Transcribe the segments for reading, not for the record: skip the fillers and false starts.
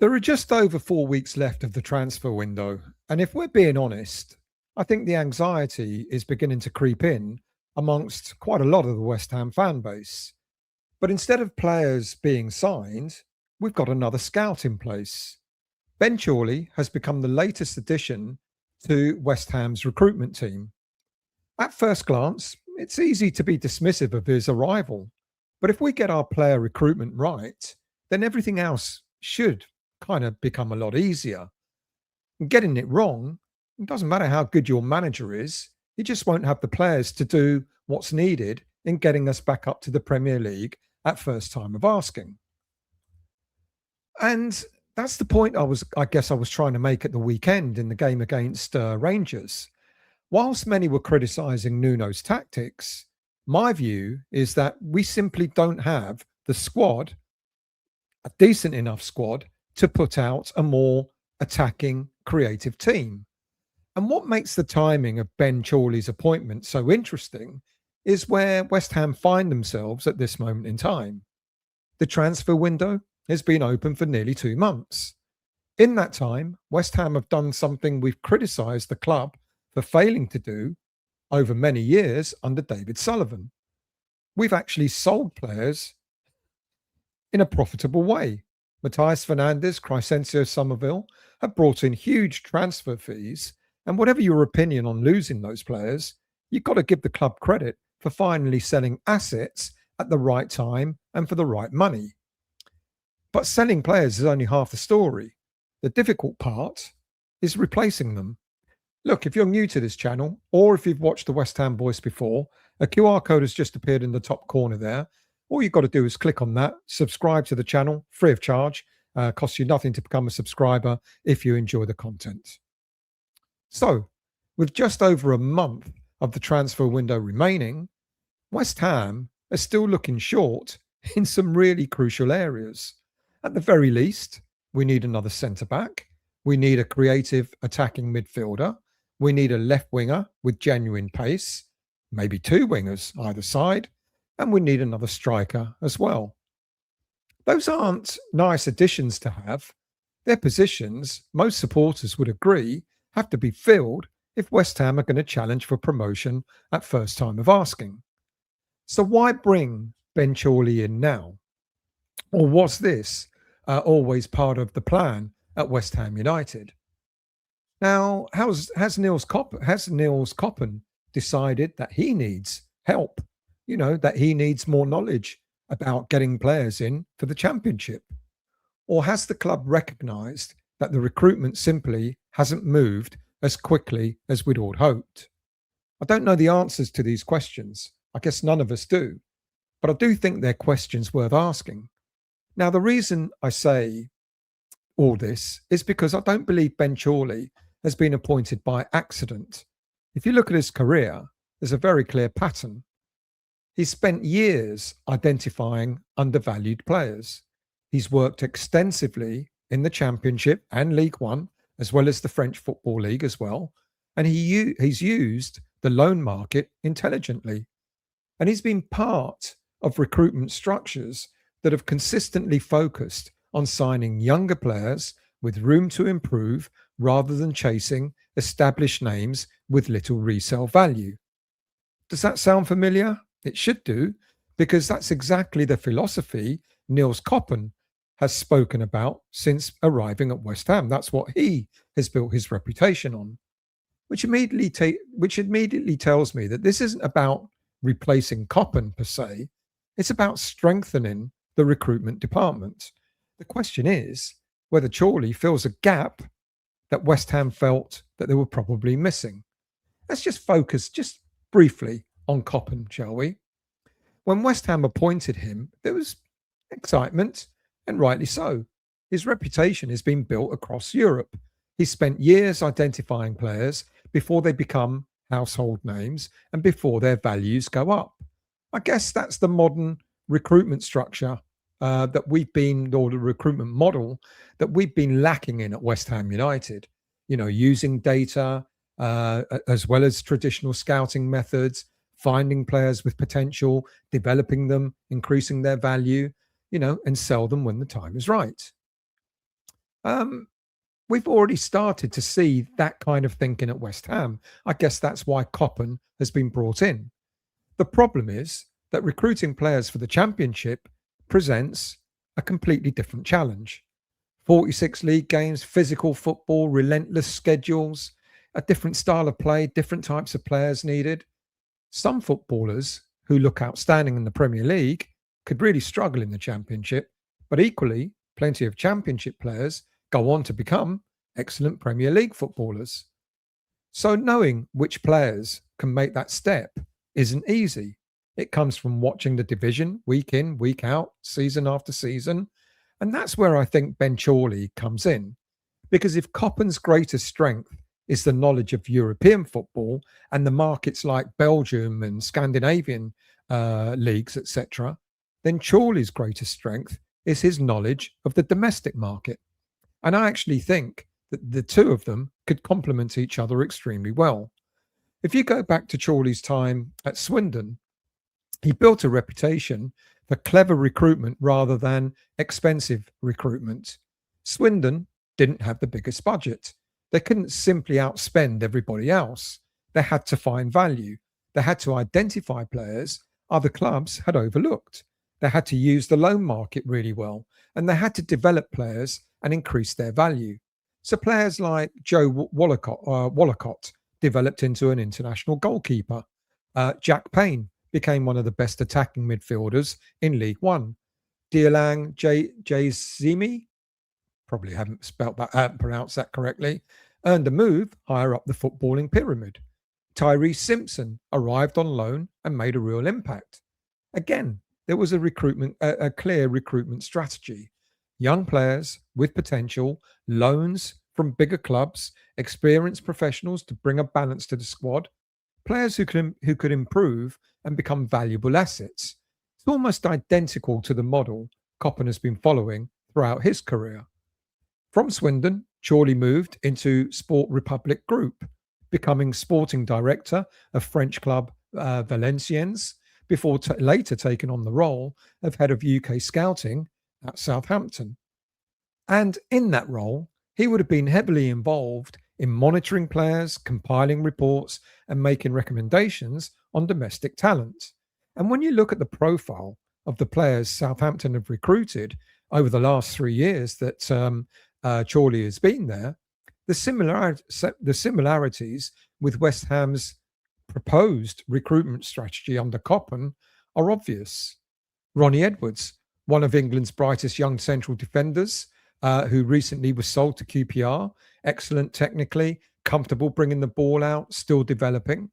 There are just over 4 weeks left of the transfer window. And if we're being honest, I think the anxiety is beginning to creep in amongst quite a lot of the West Ham fan base. But instead of players being signed, we've got another scout in place. Ben Chorley has become the latest addition to West Ham's recruitment team. At first glance, it's easy to be dismissive of his arrival. But if we get our player recruitment right, then everything else should kind of become a lot easier. And getting it wrong, it doesn't matter how good your manager is, he just won't have the players to do what's needed in getting us back up to the Premier League at first time of asking. And that's the point I guess I was trying to make at the weekend in the game against Rangers. Whilst many were criticising Nuno's tactics, my view is that we simply don't have the squad, a decent enough squad, to put out a more attacking, creative team. And what makes the timing of Ben Chorley's appointment so interesting is where West Ham find themselves at this moment in time. The transfer window has been open for nearly 2 months. In that time, West Ham have done something we've criticised the club for failing to do over many years under David Sullivan. We've actually sold players in a profitable way. Matthias Fernandes, Crescencio Somerville have brought in huge transfer fees, and whatever your opinion on losing those players, you've got to give the club credit for finally selling assets at the right time and for the right money. But selling players is only half the story. The difficult part is replacing them. Look, if you're new to this channel, or if you've watched the West Ham Voice before, a QR code has just appeared in the top corner there. All you've got to do is click on that, subscribe to the channel, free of charge. Costs you nothing to become a subscriber if you enjoy the content. So, with just over a month of the transfer window remaining, West Ham are still looking short in some really crucial areas. At the very least, we need another centre-back. We need a creative attacking midfielder. We need a left winger with genuine pace, maybe 2 wingers either side, and we need another striker as well. Those aren't nice additions to have. They're positions most supporters would agree have to be filled if West Ham are going to challenge for promotion at first time of asking. So why bring Ben Chorley in now? Or was this always part of the plan at West Ham United? Now, has Niels Koppen decided that he needs help? You know, that he needs more knowledge about getting players in for the Championship? Or has the club recognised that the recruitment simply hasn't moved as quickly as we'd all hoped? I don't know the answers to these questions. I guess none of us do. But I do think they're questions worth asking. Now, the reason I say all this is because I don't believe Ben Chorley has been appointed by accident. If you look at his career, there's a very clear pattern. He's spent years identifying undervalued players. He's worked extensively in the Championship and League One, as well as the French Football League as well. And he's used the loan market intelligently. And he's been part of recruitment structures that have consistently focused on signing younger players with room to improve rather than chasing established names with little resale value. Does that sound familiar? It should do, because that's exactly the philosophy Niels Koppen has spoken about since arriving at West Ham. That's what he has built his reputation on, which immediately tells me that this isn't about replacing Koppen per se. It's about strengthening the recruitment department. The question is whether Chorley fills a gap that West Ham felt that they were probably missing. Let's just focus just briefly on Koppen, shall we? When West Ham appointed him, there was excitement, and rightly so. His reputation has been built across Europe. He spent years identifying players before they become household names and before their values go up. I guess that's the modern recruitment structure or the recruitment model that we've been lacking in at West Ham United. You know, using data as well as traditional scouting methods, finding players with potential, developing them, increasing their value, you know, and sell them when the time is right. Um, we've already started to see that kind of thinking at West Ham. I guess that's why Coppen has been brought in. The problem is that recruiting players for the Championship presents a completely different challenge. 46 league games, physical football, relentless schedules, a different style of play, different types of players needed. Some footballers who look outstanding in the Premier League could really struggle in the Championship, but equally, plenty of Championship players go on to become excellent Premier League footballers. So, knowing which players can make that step isn't easy. It comes from watching the division week in, week out, season after season. And that's where I think Ben Chorley comes in. Because if Coppen's greatest strength is the knowledge of European football and the markets like Belgium and Scandinavian leagues, etc., then Chorley's greatest strength is his knowledge of the domestic market. And I actually think that the two of them could complement each other extremely well. If you go back to Chorley's time at Swindon, he built a reputation for clever recruitment rather than expensive recruitment. Swindon didn't have the biggest budget. They couldn't simply outspend everybody else. They had to find value. They had to identify players other clubs had overlooked. They had to use the loan market really well, and they had to develop players and increase their value. So players like Joe Wallacott developed into an international goalkeeper. Jack Payne became one of the best attacking midfielders in League One. Dialang Zimi, probably haven't pronounced that correctly, earned a move higher up the footballing pyramid. Tyrese Simpson arrived on loan and made a real impact. Again, there was a clear recruitment strategy. Young players with potential, loans from bigger clubs, experienced professionals to bring a balance to the squad, players who could improve and become valuable assets. It's almost identical to the model Coppen has been following throughout his career. From Swindon, Chorley moved into Sport Republic Group, becoming sporting director of French club Valenciennes, before later taking on the role of head of UK scouting at Southampton. And in that role, he would have been heavily involved in monitoring players, compiling reports, and making recommendations on domestic talent. And when you look at the profile of the players Southampton have recruited over the last 3 years that Chorley has been there, the similarities with West Ham's proposed recruitment strategy under Coppen are obvious. Ronnie Edwards, one of England's brightest young central defenders, who recently was sold to QPR, excellent technically, comfortable bringing the ball out, still developing.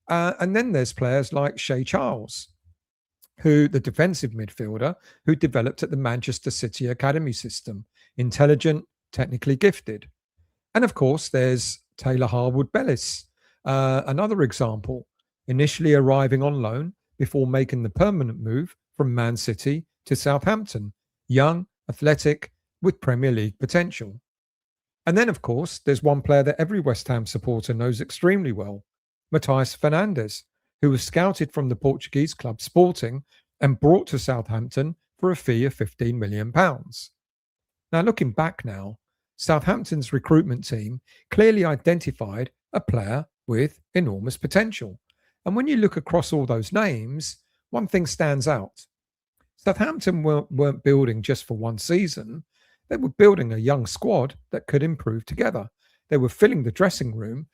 And then there's players like Shay Charles, the defensive midfielder, who developed at the Manchester City academy system, intelligent, technically gifted. And of course, there's Taylor Harwood-Bellis, another example, initially arriving on loan before making the permanent move from Man City to Southampton, young, athletic, with Premier League potential. And then, of course, there's one player that every West Ham supporter knows extremely well, Matthias Fernandes, who was scouted from the Portuguese club Sporting and brought to Southampton for a fee of £15 million. Now, looking back now, Southampton's recruitment team clearly identified a player with enormous potential. And when you look across all those names, one thing stands out. Southampton weren't building just for one season. They were building a young squad that could improve together. They were filling the dressing room.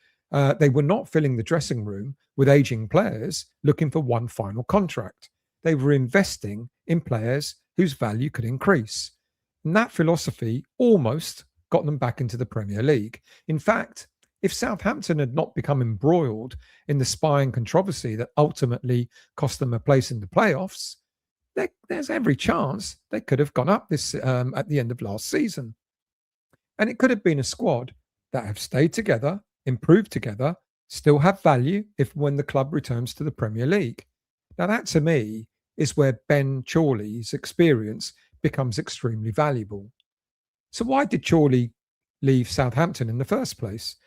They were not filling the dressing room with aging players looking for one final contract. They were investing in players whose value could increase. And that philosophy almost got them back into the Premier League. In fact, if Southampton had not become embroiled in the spying controversy that ultimately cost them a place in the playoffs, there's every chance they could have gone up this at the end of last season. And it could have been a squad that have stayed together, improved together, still have value if when the club returns to the Premier League. Now that to me is where Ben Chorley's experience becomes extremely valuable. So why did Chorley leave Southampton in the first place?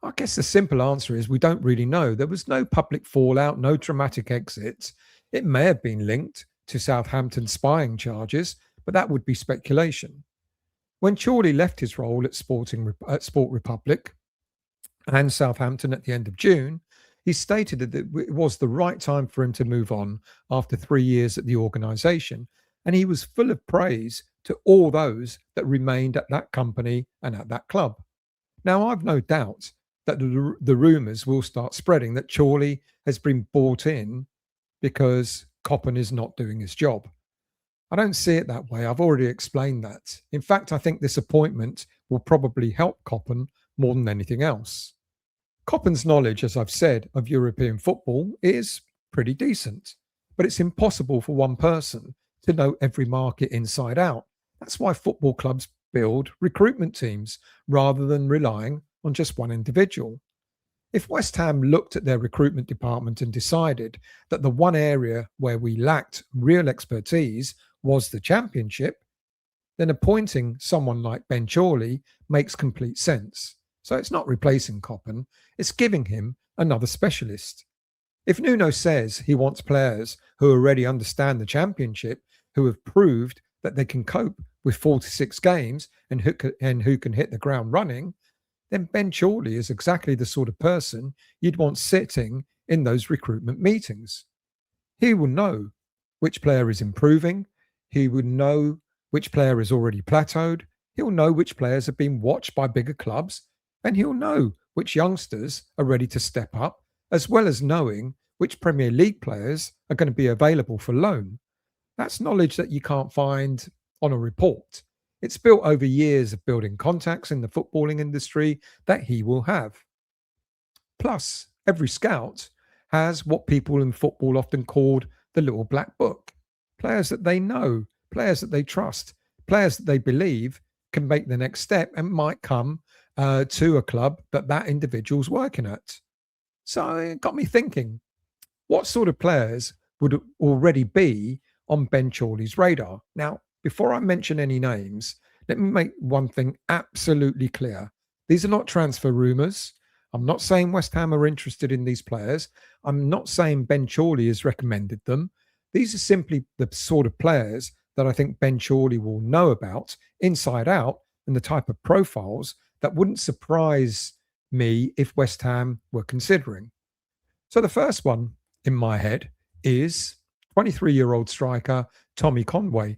I guess the simple answer is we don't really know. There was no public fallout, no dramatic exits. It may have been linked to Southampton spying charges, but that would be speculation. When Chorley left his role at Sport Republic and Southampton at the end of June, he stated that it was the right time for him to move on after 3 years at the organisation, and he was full of praise to all those that remained at that company and at that club. Now, I've no doubt that the rumours will start spreading that Chorley has been bought in because Coppen is not doing his job. I don't see it that way. I've already explained that. In fact, I think this appointment will probably help Coppen more than anything else. Coppen's knowledge, as I've said, of European football is pretty decent, but it's impossible for one person to know every market inside out. That's why football clubs build recruitment teams rather than relying on just one individual. If West Ham looked at their recruitment department and decided that the one area where we lacked real expertise was the Championship, then appointing someone like Ben Chorley makes complete sense. So it's not replacing Coppen, it's giving him another specialist. If Nuno says he wants players who already understand the Championship, who have proved that they can cope with 46 games and who can hit the ground running, then Ben Chorley is exactly the sort of person you'd want sitting in those recruitment meetings. He will know which player is improving, he would know which player is already plateaued, he'll know which players have been watched by bigger clubs, and he'll know which youngsters are ready to step up, as well as knowing which Premier League players are going to be available for loan. That's knowledge that you can't find on a report. It's built over years of building contacts in the footballing industry that he will have. Plus, every scout has what people in football often called the little black book. Players that they know, players that they trust, players that they believe can make the next step and might come to a club that individual's working at. So it got me thinking, what sort of players would already be on Ben Chorley's radar? Now, before I mention any names, let me make one thing absolutely clear. These are not transfer rumours. I'm not saying West Ham are interested in these players. I'm not saying Ben Chorley has recommended them. These are simply the sort of players that I think Ben Chorley will know about inside out and the type of profiles that wouldn't surprise me if West Ham were considering. So the first one in my head is 23-year-old striker Tommy Conway,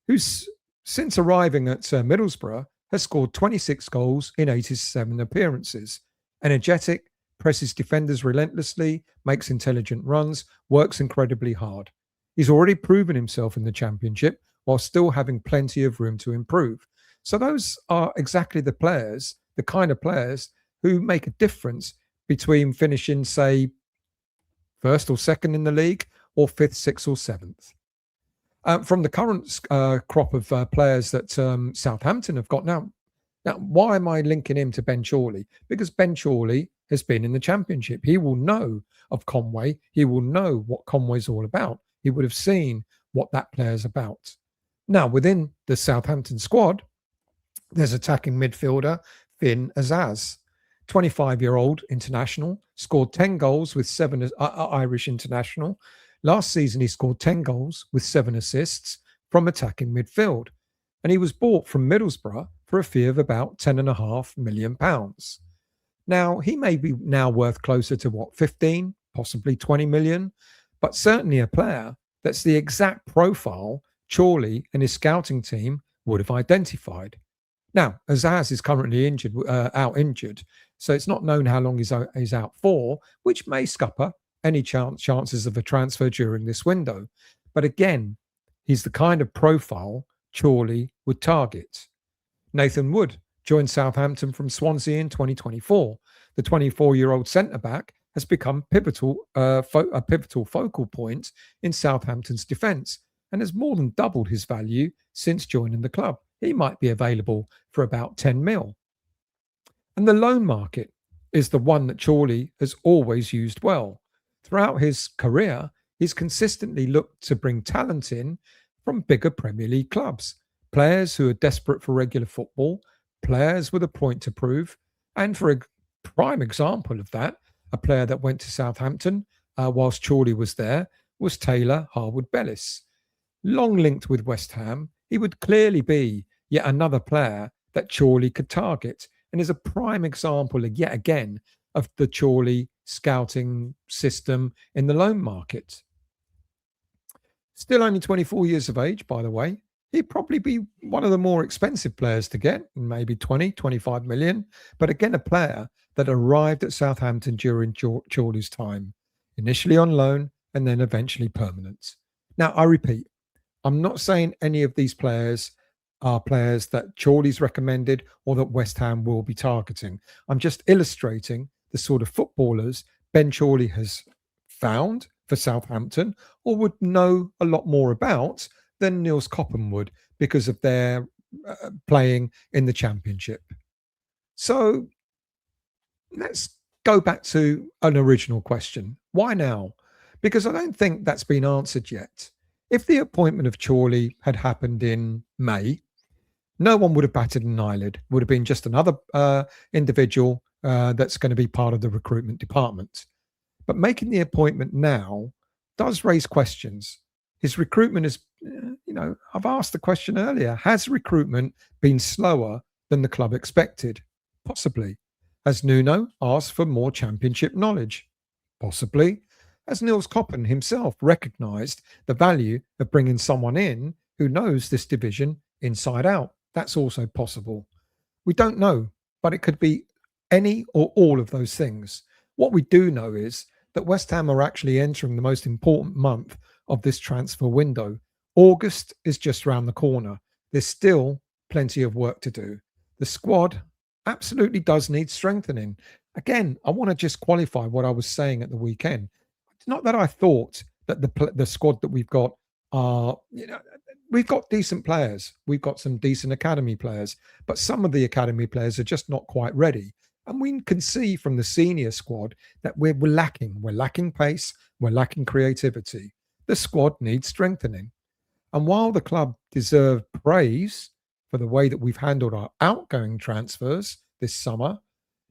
who's since arriving at Middlesbrough has scored 26 goals in 87 appearances. Energetic, presses defenders relentlessly, makes intelligent runs, works incredibly hard. He's already proven himself in the Championship while still having plenty of room to improve. So those are exactly the players, the kind of players who make a difference between finishing, say, first or second in the league or fifth, sixth or seventh. From the current crop of players that Southampton have got now, why am I linking him to Ben Chorley? Because Ben Chorley has been in the Championship. He will know of Conway. He will know what Conway's all about. He would have seen what that player's about. Now, within the Southampton squad, there's attacking midfielder Finn Azaz, 25-year-old international, scored 10 goals with 7 Irish international. Last season, he scored 10 goals with 7 assists from attacking midfield. And he was bought from Middlesbrough for a fee of about £10.5 million. Now, he may be now worth closer to 15, possibly 20 million, but certainly a player that's the exact profile Chorley and his scouting team would have identified. Now, Azaz is currently out injured, so it's not known how long he's out for, which may scupper any chances of a transfer during this window. But again, he's the kind of profile Chorley would target. Nathan Wood joined Southampton from Swansea in 2024. The 24-year-old centre-back has become a pivotal focal point in Southampton's defence and has more than doubled his value since joining the club. He might be available for about 10 mil. And the loan market is the one that Chorley has always used well. Throughout his career, he's consistently looked to bring talent in from bigger Premier League clubs, players who are desperate for regular football, players with a point to prove, and for a prime example of that, a player that went to Southampton whilst Chorley was there was Taylor Harwood-Bellis. Long linked with West Ham, he would clearly be yet another player that Chorley could target, and is a prime example, yet again, of the Chorley scouting system in the loan market. Still only 24 years of age, by the way. He'd probably be one of the more expensive players to get, maybe 20, 25 million. But again, a player that arrived at Southampton during Chorley's time, initially on loan and then eventually permanent. Now, I repeat, I'm not saying any of these players are players that Chorley's recommended or that West Ham will be targeting. I'm just illustrating the sort of footballers Ben Chorley has found for Southampton or would know a lot more about than Niels Coppen would because of their playing in the Championship. So let's go back to an original question. Why now? Because I don't think that's been answered yet. If the appointment of Chorley had happened in May, no one would have batted an eyelid. It would have been just another individual that's going to be part of the recruitment department. But making the appointment now does raise questions. His recruitment is, I've asked the question earlier, has recruitment been slower than the club expected? Possibly. Has Nuno asked for more Championship knowledge? Possibly. Has Niels Coppen himself recognised the value of bringing someone in who knows this division inside out? That's also possible. We don't know, but it could be any or all of those things. What we do know is that West Ham are actually entering the most important month of this transfer window. August is just round the corner. There's still plenty of work to do. The squad absolutely does need strengthening. Again, I want to just qualify what I was saying at the weekend. It's not that I thought that the squad that we've got are, we've got decent players. We've got some decent academy players, but some of the academy players are just not quite ready. And we can see from the senior squad that we're lacking. We're lacking pace. We're lacking creativity. The squad needs strengthening. And while the club deserve praise for the way that we've handled our outgoing transfers this summer,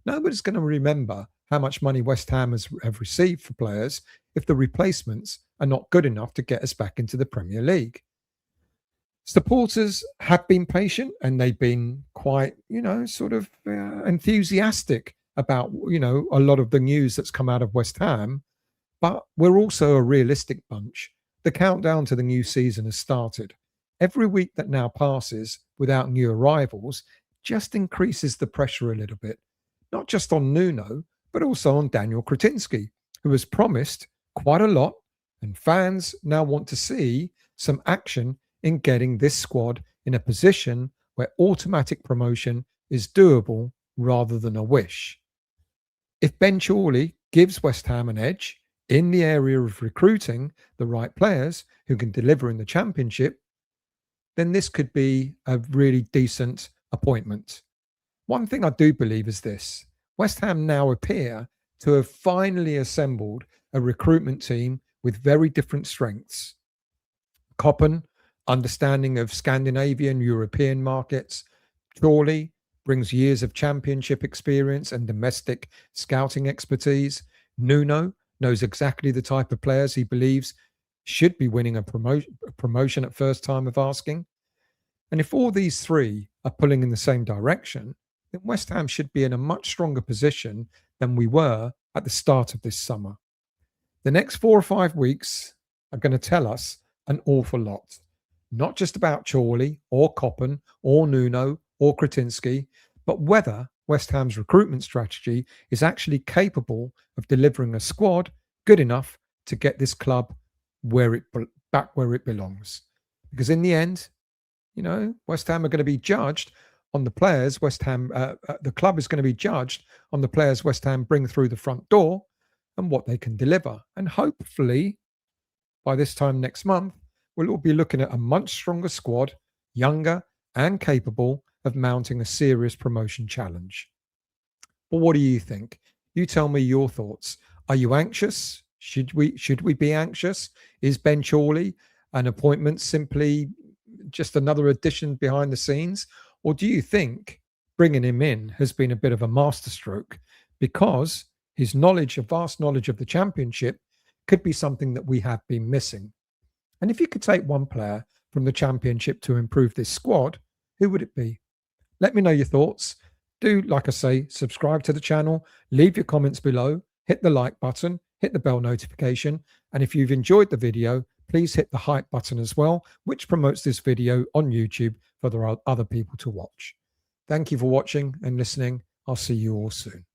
nobody's going to remember how much money West Ham have received for players if the replacements are not good enough to get us back into the Premier League. Supporters have been patient and they've been quite, enthusiastic about, a lot of the news that's come out of West Ham. But we're also a realistic bunch. The countdown to the new season has started. Every week that now passes without new arrivals just increases the pressure a little bit, not just on Nuno, but also on Daniel Kretinsky, who has promised quite a lot, and fans now want to see some action in getting this squad in a position where automatic promotion is doable rather than a wish. If Ben Chorley gives West Ham an edge in the area of recruiting the right players who can deliver in the Championship, then this could be a really decent appointment. One thing I do believe is this: West Ham now appear to have finally assembled a recruitment team with very different strengths. Coppen, understanding of Scandinavian, European markets. Chorley brings years of Championship experience and domestic scouting expertise. Nuno knows exactly the type of players he believes should be winning a promotion at first time of asking. And if all these three are pulling in the same direction, then West Ham should be in a much stronger position than we were at the start of this summer. The next 4 or 5 weeks are going to tell us an awful lot, not just about Chorley or Coppen or Nuno or Kretinsky, but whether West Ham's recruitment strategy is actually capable of delivering a squad good enough to get this club back where it belongs. Because in the end, West Ham are going to be judged on the players the club is going to be judged on the players West Ham bring through the front door and what they can deliver. And hopefully, by this time next month, we'll all be looking at a much stronger squad, younger and capable of mounting a serious promotion challenge. But what do you think? You tell me your thoughts. Are you anxious? Should we be anxious? Is Ben Chorley an appointment simply just another addition behind the scenes? Or do you think bringing him in has been a bit of a masterstroke because his vast knowledge of the Championship could be something that we have been missing? And if you could take one player from the Championship to improve this squad, who would it be? Let me know your thoughts. Do, like I say, subscribe to the channel, leave your comments below, hit the like button, hit the bell notification. And if you've enjoyed the video, please hit the hype button as well, which promotes this video on YouTube for the other people to watch. Thank you for watching and listening. I'll see you all soon.